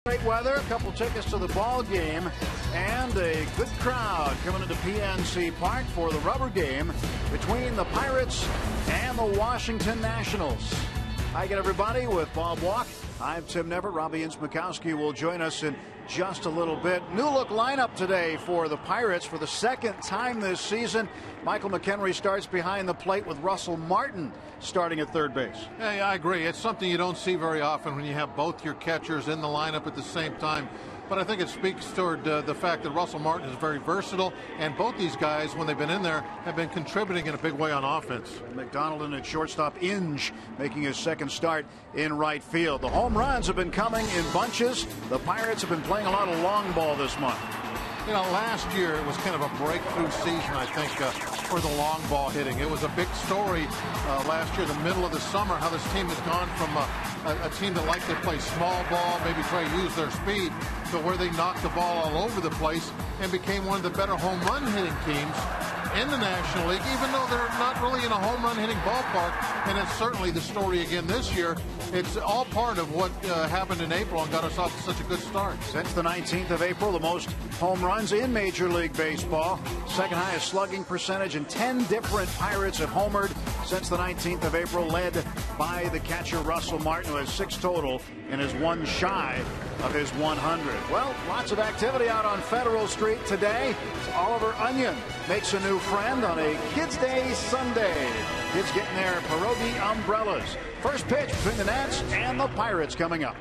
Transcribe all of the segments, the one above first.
Great weather, a couple tickets to the ball game, and a good crowd coming into PNC Park for the rubber game between the Pirates and the Washington Nationals. Hi again, everybody, with Bob Walk. I'm Tim Never. Robbie Ince-Mikowski will join us in just a little bit. New look lineup today for the Pirates for the second time this season. Michael McHenry starts behind the plate with Russell Martin starting at third base. Hey, I agree. It's something you don't see very often when you have both your catchers in the lineup at the same time. But I think it speaks toward the fact that Russell Martin is very versatile, and both these guys, when they've been in there, have been contributing in a big way on offense. McDonald in at shortstop, Inge making his second start in right field. The home runs have been coming in bunches. The Pirates have been playing a lot of long ball this month. You know, last year it was kind of a breakthrough season, I think, for the long ball hitting. It was a big story last year, the middle of the summer, how this team has gone from a team that liked to play small ball, maybe try to use their speed, to where they knocked the ball all over the place and became one of the better home run hitting teams in the National League, even though they're not really in a home run hitting ballpark. And it's certainly the story again this year. It's all part of what happened in April and got us off to such a good start. Since the 19th of April, the most home runs in Major League Baseball. Second highest slugging percentage, and 10 different Pirates have homered since the 19th of April, led by the catcher Russell Martin, who has 6 total and is 1 shy of his 100. Well, lots of activity out on Federal Street today. Oliver Onion makes a new friend on a Kids Day Sunday. Kids getting their pierogi umbrellas. First pitch between the Nats and the Pirates coming up.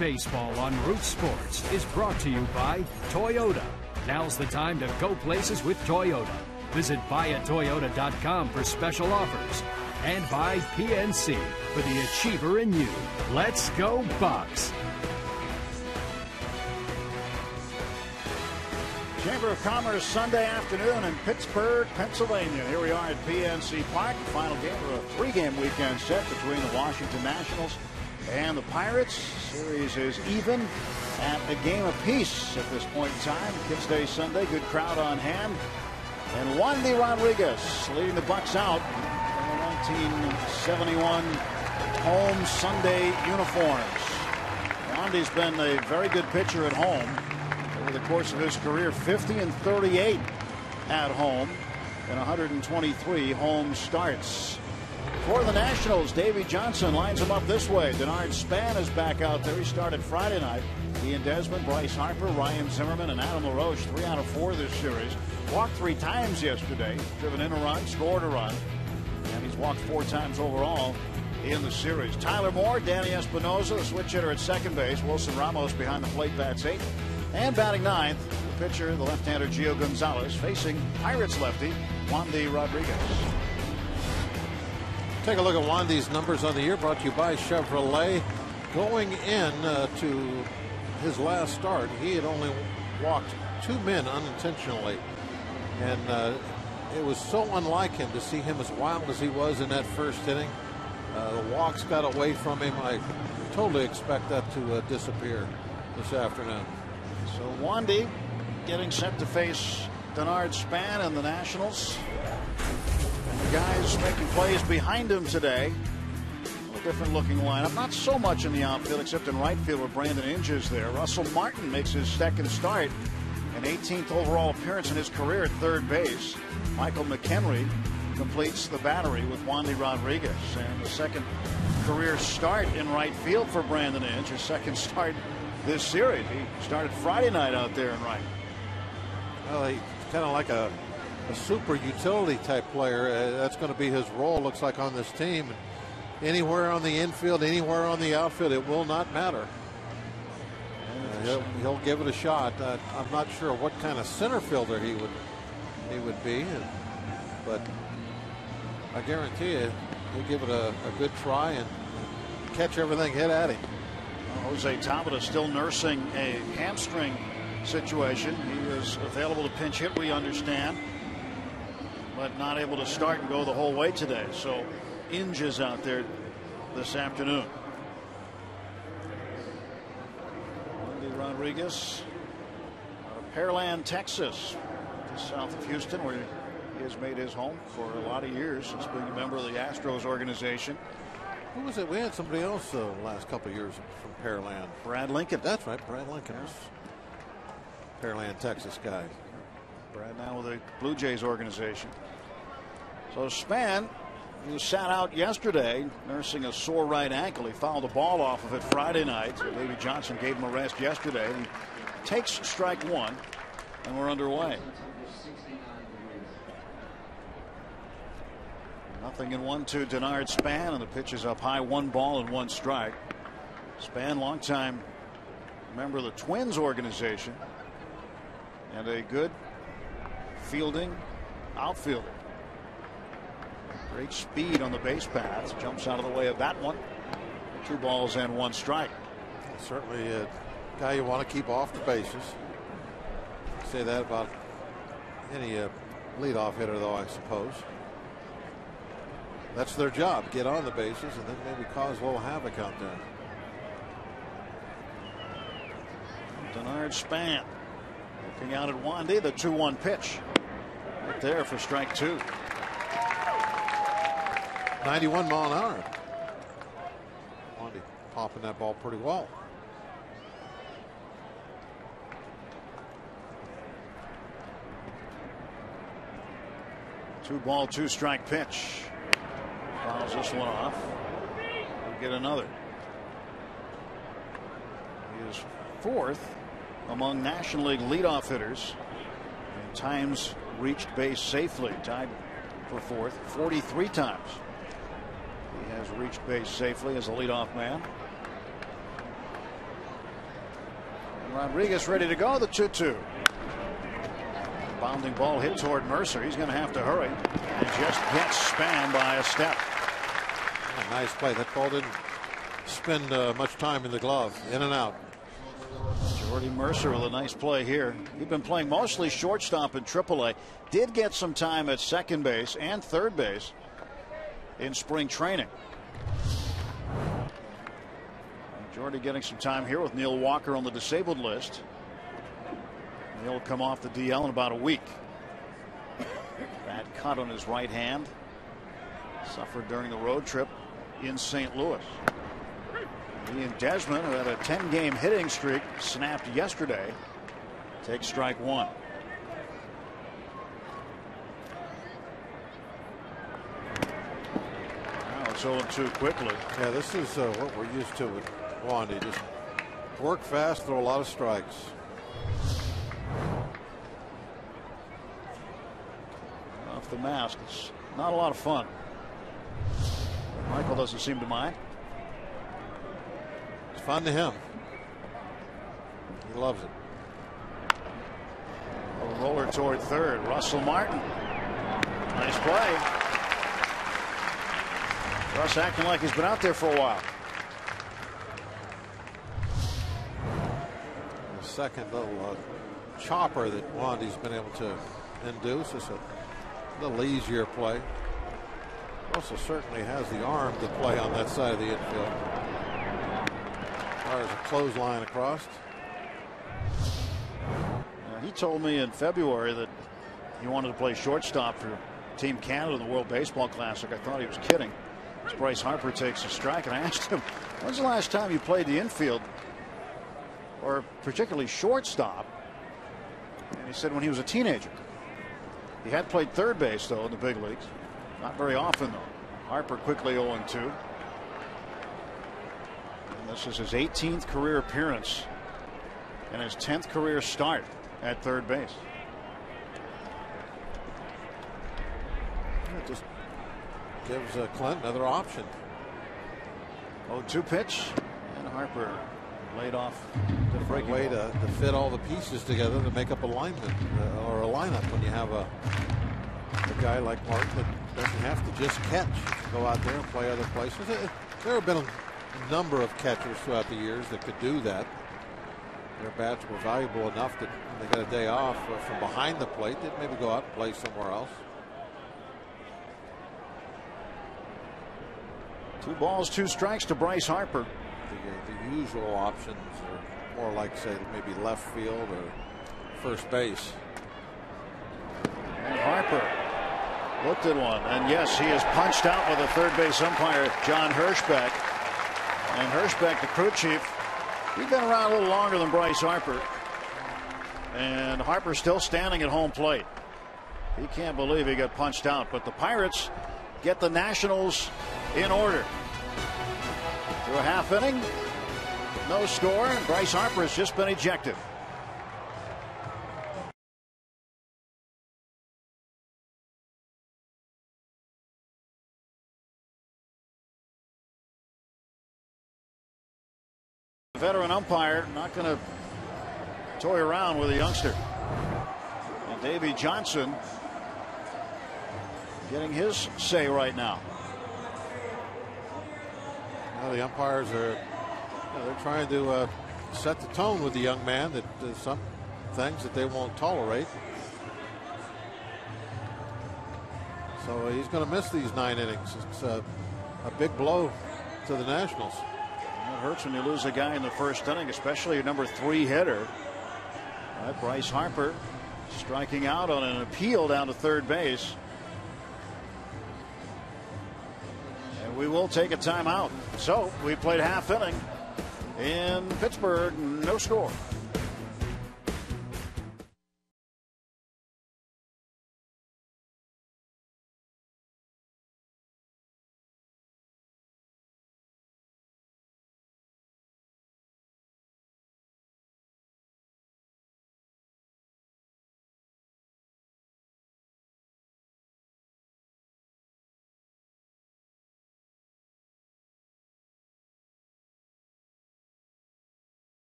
Baseball on Root Sports is brought to you by Toyota. Now's the time to go places with Toyota. Visit buyatoyota.com for special offers. And by PNC for the achiever in you. Let's go Bucks. Chamber of Commerce Sunday afternoon in Pittsburgh, Pennsylvania. Here we are at PNC Park, the final game of a 3-game weekend set between the Washington Nationals and the Pirates. Series is even at a game apiece at this point in time. Kids Day Sunday, good crowd on hand. And Wandy Rodriguez leading the Bucks out. 1971 home Sunday uniforms. Wandy's been a very good pitcher at home over the course of his career. 50 and 38 at home in 123 home starts. For the Nationals, Davey Johnson lines him up this way. Denard Span is back out there. He started Friday night. Ian Desmond, Bryce Harper, Ryan Zimmerman, and Adam LaRoche, 3 out of 4 this series. Walked 3 times yesterday, driven in a run, scored a run, and he's walked 4 times overall in the series. Tyler Moore, Danny Espinosa, the switch hitter at second base. Wilson Ramos behind the plate bats 8th. And batting 9th, the pitcher, the left-hander Gio Gonzalez, facing Pirates lefty Wandy Rodriguez. Take a look at Wandy's numbers on the year, brought to you by Chevrolet. Going in to his last start, he had only walked 2 men unintentionally, and it was so unlike him to see him as wild as he was in that first inning. The walks got away from him. I totally expect that to disappear this afternoon. So Wandy getting set to face Denard Span and the Nationals. And the guys making plays behind him today. A different looking lineup. Not so much in the outfield except in right field where Brandon Inge is there. Russell Martin makes his second start. An 18th overall appearance in his career at third base. Michael McHenry completes the battery with Wandy Rodriguez. And the second career start in right field for Brandon Inge. His second start this series. He started Friday night out there in right. Well, he's kind of like a super utility type player. That's going to be his role, looks like, on this team. Anywhere on the infield, anywhere on the outfield, it will not matter. He'll give it a shot. I'm not sure what kind of center fielder he would be, but I guarantee you he'll give it a good try and catch everything hit at him. Jose Tabata still nursing a hamstring situation. He is available to pinch hit, we understand, but not able to start and go the whole way today. So Inge is out there this afternoon. Wandy Rodriguez out of Pearland, Texas, just south of Houston, where he has made his home for a lot of years since being a member of the Astros organization. Who was it? We had somebody else the last couple of years from Pearland. Brad Lincoln. That's right, Brad Lincoln. Pearland, Texas guy. Brad now with the Blue Jays organization. So Span, who sat out yesterday nursing a sore right ankle, he fouled the ball off of it Friday night. So Davey Johnson gave him a rest yesterday. He takes strike 1, and we're underway. Nothing in 1-2 Denard Span, and the pitch is up high, 1 ball and 1 strike. Span, longtime member of the Twins organization, and a good fielding outfielder. Great speed on the base paths. Jumps out of the way of that one. 2 balls and 1 strike. Certainly a guy you want to keep off the bases. Say that about any leadoff hitter, though, I suppose. That's their job, get on the bases and then maybe cause a little havoc out there. Denard Span looking out at Wandy, the 2-1 pitch. Right there for strike 2. 91 mile an hour. Wandy popping that ball pretty well. Two ball, 2 strike pitch. Fouls this one off. We'll get another. He is 4th among National League leadoff hitters in times reached base safely. Tied for 4th 43 times. He has reached base safely as a leadoff man. And Rodriguez ready to go. The 2-2. Bounding ball hit toward Mercer. He's going to have to hurry. And just gets Span by a step. A nice play. That ball didn't spend much time in the glove. In and out. Jordy Mercer with a nice play here. He'd been playing mostly shortstop in AAA. Did get some time at second base and third base in spring training. And Jordy getting some time here with Neil Walker on the disabled list. He'll come off the DL in about a week. Bad cut on his right hand. Suffered during the road trip in St. Louis. He and Desmond, who had a 10-game hitting streak, snapped yesterday. Take strike one. Now it's 0-2 quickly. Yeah, this is what we're used to with Wandy. Just work fast, throw a lot of strikes. Off the mask, it's not a lot of fun. Michael doesn't seem to mind. It's fun to him. He loves it. A roller toward third. Russell Martin. Nice play. Russ acting like he's been out there for a while. The second little chopper that Wandy's been able to induce is a little easier play. Also certainly has the arm to play on that side of the infield. Fires a clothesline across. He told me in February that he wanted to play shortstop for Team Canada in the World Baseball Classic. I thought he was kidding. As Bryce Harper takes a strike, and I asked him, when's the last time you played the infield, or particularly shortstop? And he said when he was a teenager. He had played third base, though, in the big leagues. Not very often, though. Harper quickly 0-2. And this is his 18th career appearance and his 10th career start at third base. It just gives Clint another option. 0-2 pitch, and Harper laid off the breaking way ball. to fit all the pieces together to make up a lineman or a lineup when you have a guy like Martin that doesn't have to just catch, go out there and play other places. There have been a number of catchers throughout the years that could do that. Their bats were valuable enough that when they got a day off from behind the plate, they'd maybe go out and play somewhere else. 2 balls, 2 strikes to Bryce Harper. The usual options are more like, say, maybe left field or first base. And Harper looked at one, and yes, he is punched out by the third base umpire, John Hirschbeck. And Hirschbeck, the crew chief, he's been around a little longer than Bryce Harper. And Harper's still standing at home plate. He can't believe he got punched out, but the Pirates get the Nationals in order. Through a half inning, no score, and Bryce Harper has just been ejected. The veteran umpire not going to toy around with a youngster. And Davey Johnson getting his say right now. Well, the umpires are they're trying to set the tone with the young man that there's some things that they won't tolerate. So he's going to miss these 9 innings. It's a big blow to the Nationals. It hurts when you lose a guy in the first inning, especially a number 3 hitter. Bryce Harper striking out on an appeal down to third base. And we will take a timeout. So we played half inning in Pittsburgh, no score.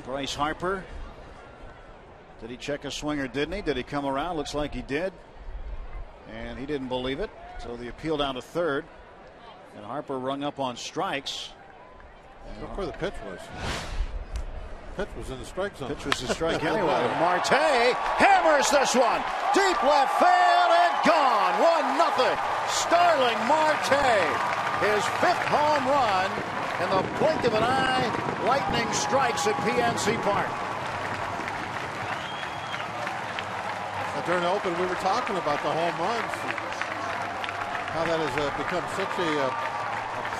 Bryce Harper. Did he check a swing or didn't he? Did he come around? Looks like he did. And he didn't believe it. So the appeal down to third. And Harper rung up on strikes. Look where the pitch was. Pitch was in the strike zone. Pitch was a strike anyway. Marte hammers this one. Deep left field and gone. 1-0. Starling Marte. His 5th home run. In the blink of an eye, lightning strikes at PNC Park. During the open, we were talking about the home runs, how that has become such a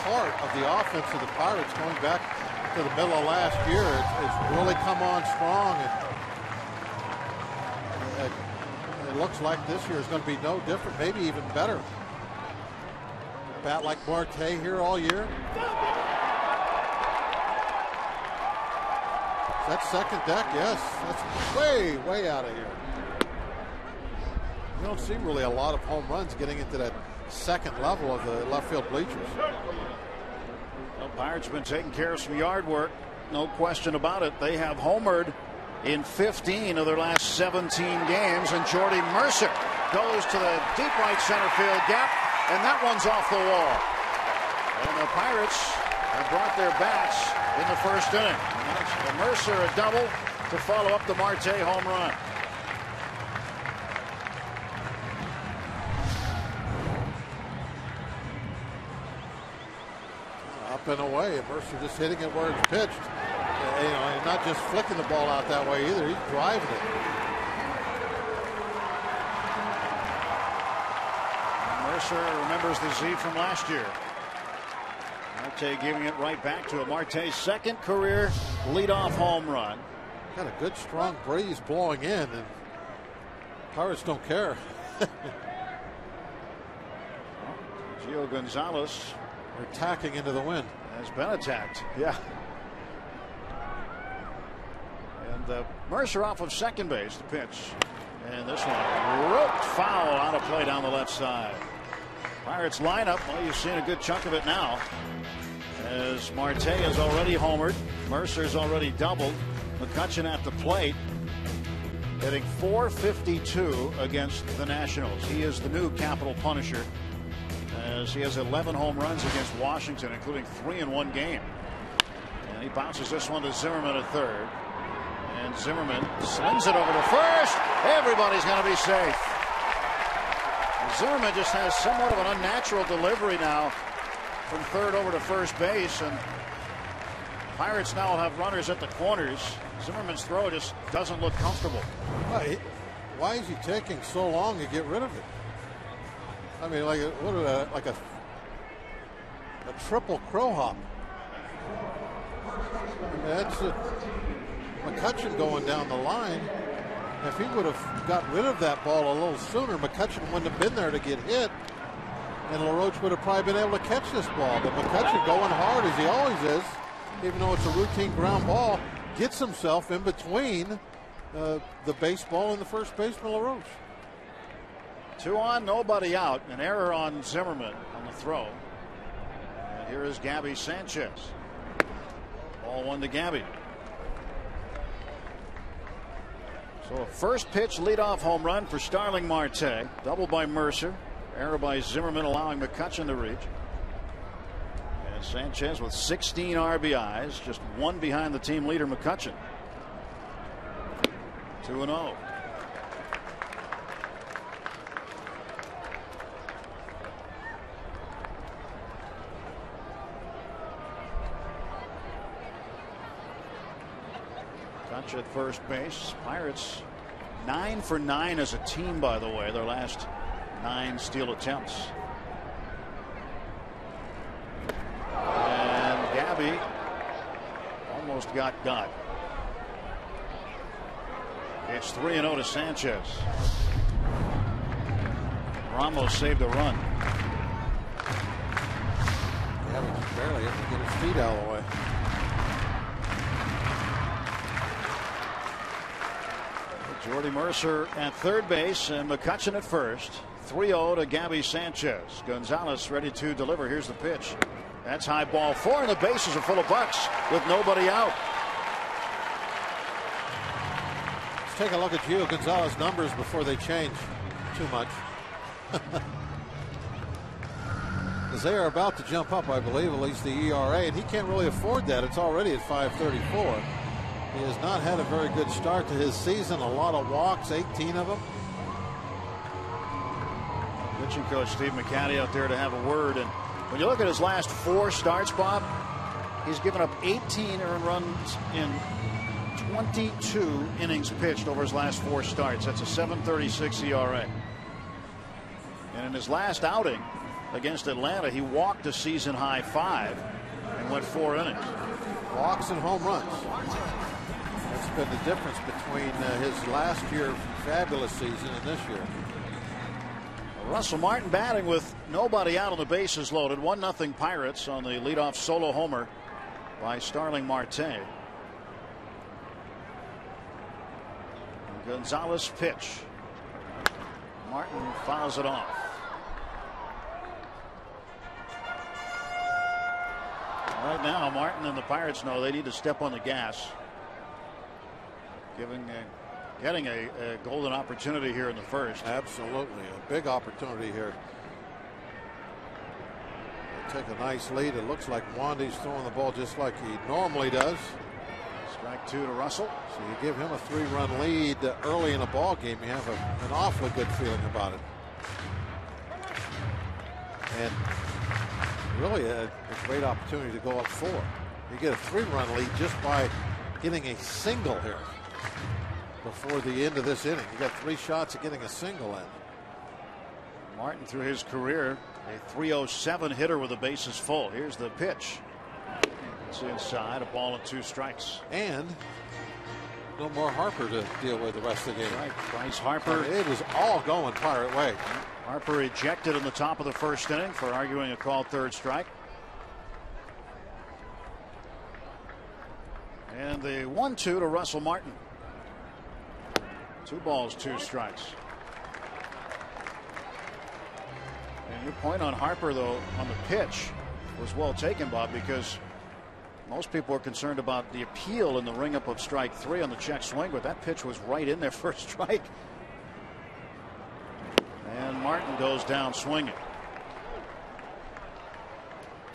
part of the offense of the Pirates going back to the middle of last year. It's really come on strong, and it looks like this year is going to be no different, maybe even better. A bat like Marte here all year. That second deck, yes, that's way out of here. You don't see really a lot of home runs getting into that second level of the left field bleachers. Well, Pirates have been taking care of some yard work, no question about it. They have homered in 15 of their last 17 games, and Jordy Mercer goes to the deep right center field gap, and that one's off the wall. And the Pirates have brought their bats in the first inning. Mercer a double to follow up the Marte home run. Up and away, and Mercer just hitting it where it's pitched. And not just flicking the ball out that way either. He's driving it. Mercer remembers the Z from last year. Marte giving it right back to him. Marte's second career leadoff home run. Got a good strong breeze blowing in, and Pirates don't care. Gio Gonzalez. They're tacking into the wind. Has been attacked. Yeah. And Mercer off of second base, the pitch. And this one roped foul out of play down the left side. Pirates lineup, well, you've seen a good chunk of it now. As Marte has already homered. Mercer's already doubled. McCutchen at the plate. Hitting .452 against the Nationals. He is the new capital punisher, as he has 11 home runs against Washington, including 3 in one game. And he bounces this one to Zimmerman at third. And Zimmerman slings it over to first. Everybody's going to be safe. Zimmerman just has somewhat of an unnatural delivery now from third over to first base. And Pirates now have runners at the corners. Zimmerman's throw just doesn't look comfortable. Why is he taking so long to get rid of it? I mean, like a triple crow hop. I mean, that's McCutchen going down the line. If he would have got rid of that ball a little sooner, McCutchen wouldn't have been there to get hit, and LaRoche would have probably been able to catch this ball. But McCutchen, going hard as he always is, even though it's a routine ground ball, gets himself in between the baseball and the first baseman, LaRoche. 2 on, nobody out. An error on Zimmerman on the throw. And here is Gabby Sanchez. Ball 1 to Gabby. So a first pitch leadoff home run for Starling Marte. Double by Mercer. Error by Zimmerman, allowing McCutchen to reach. And Sanchez with 16 RBIs, just 1 behind the team leader McCutchen. 2-0. Touch at first base. Pirates 9 for 9 as a team, by the way, their last 9 steal attempts. And Gabby almost got. It's 3-0 to Sanchez. Ramos saved a run. Gabby's barely able to get his feet out of the way. Jordy Mercer at third base and McCutchen at first. 3-0 to Gabby Sanchez. Gonzalez ready to deliver. Here's the pitch. That's high, ball 4, and the bases are full of bucks with nobody out. take a look at Gio Gonzalez numbers before they change too much. Because they are about to jump up, I believe, at least the ERA, and he can't really afford that. It's already at 5.34. He has not had a very good start to his season. A lot of walks, 18 of them. Pitching coach Steve McCatty out there to have a word. And when you look at his last 4 starts, Bob, he's given up 18 earned runs in 22 innings pitched over his last 4 starts. That's a 7.36 ERA. And in his last outing against Atlanta, he walked a season high 5 and went 4 innings. Walks and home runs. That's been the difference between his last year fabulous season and this year. Russell Martin batting with nobody out on the bases loaded. 1-0 Pirates on the leadoff solo homer by Starling Marte. Gonzalez pitch. Martin fouls it off. Right now, Martin and the Pirates know they need to step on the gas. Getting a golden opportunity here in the first. Absolutely. A big opportunity here. They take a nice lead. It looks like Wandy's throwing the ball just like he normally does. Strike 2 to Russell. So you give him a 3-run lead early in a ball game, you have an awfully good feeling about it. And really a great opportunity to go up 4. You get a 3-run lead just by getting a single here before the end of this inning. You got 3 shots at getting a single in. Martin, through his career, a .307 hitter with the bases full. Here's the pitch. It's inside, a ball and 2 strikes. And no more Harper to deal with the rest of the game. Right, Bryce Harper. It was all going Pirate way. Harper ejected in the top of the first inning for arguing a called 3rd strike. And the 1-2 to Russell Martin. 2 balls, 2 strikes. And your point on Harper, though, on the pitch was well taken, Bob, because most people are concerned about the appeal in the ring up of strike 3 on the check swing, but that pitch was right in there for a strike. And Martin goes down swinging.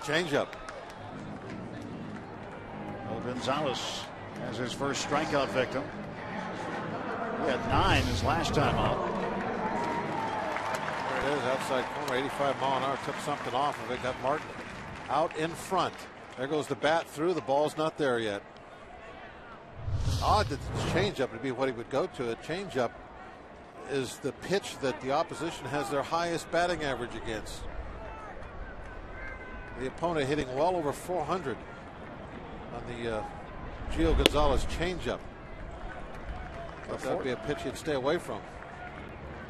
Changeup. Well, Gonzalez has his first strikeout victim. He had 9 his last time out. There it is, outside corner, 85 mile an hour, took something off of it, got Martin out in front. There goes the bat through, the ball's not there yet. Odd that the changeup would be what he would go to. A changeup is the pitch that the opposition has their highest batting average against. The opponent hitting well over 400 on the Gio Gonzalez changeup. That would be a pitch he'd stay away from.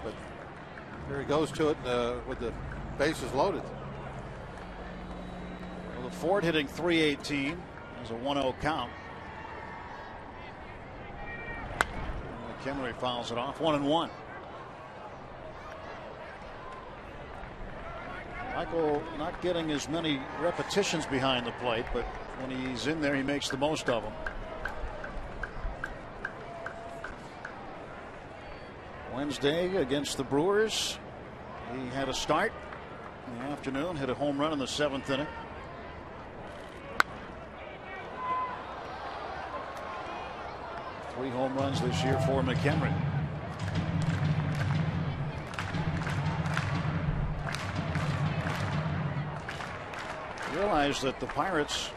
But here he goes to it with the bases loaded. Well, the Ford hitting .318 is a 1-0 count. McHenry fouls it off. 1-1. Michael not getting as many repetitions behind the plate, but when he's in there, he makes the most of them. Wednesday against the Brewers, he had a start in the afternoon, hit a home run in the 7th inning. Three home runs this year for McHenry. Realize that the Pirates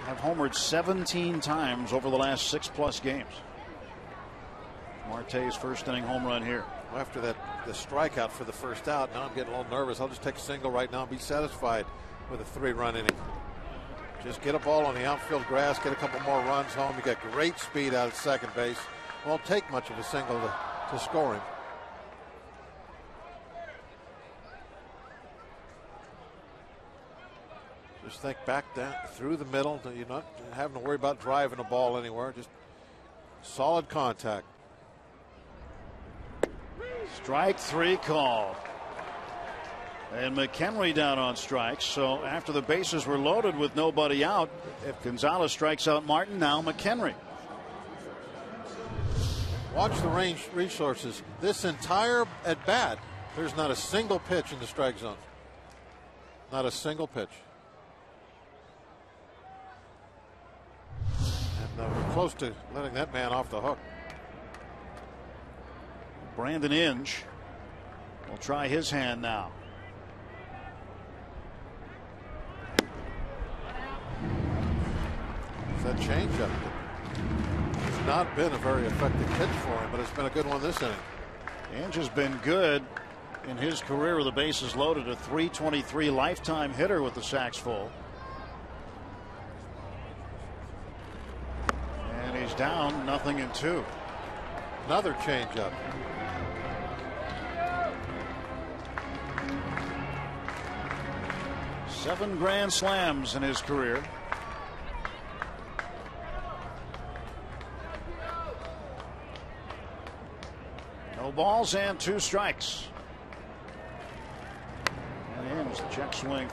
have homered 17 times over the last 6+ games. Marte's first inning home run here. After the strikeout for the first out, now I'm getting a little nervous. I'll just take a single right now and be satisfied with a 3-run inning. Just get a ball on the outfield grass, get a couple more runs home. You got great speed out at second base. Won't take much of a single to score him. Just think back down through the middle. You're not having to worry about driving a ball anywhere. Just solid contact. Strike 3 called. And McHenry down on strikes. So after the bases were loaded with nobody out, if Gonzalez strikes out Martin, now McHenry. Watch the range resources. This entire at bat, there's not a single pitch in the strike zone. Not a single pitch. And we're close to letting that man off the hook. Brandon Inge will try his hand now. That changeup. It's not been a very effective pitch for him, but it's been a good one this inning. Inge has been good in his career with the bases loaded, a .323 lifetime hitter with the sacks full. And he's down 0-2. Another changeup. Seven grand slams in his career. No balls and 2 strikes. And Inge, the check swing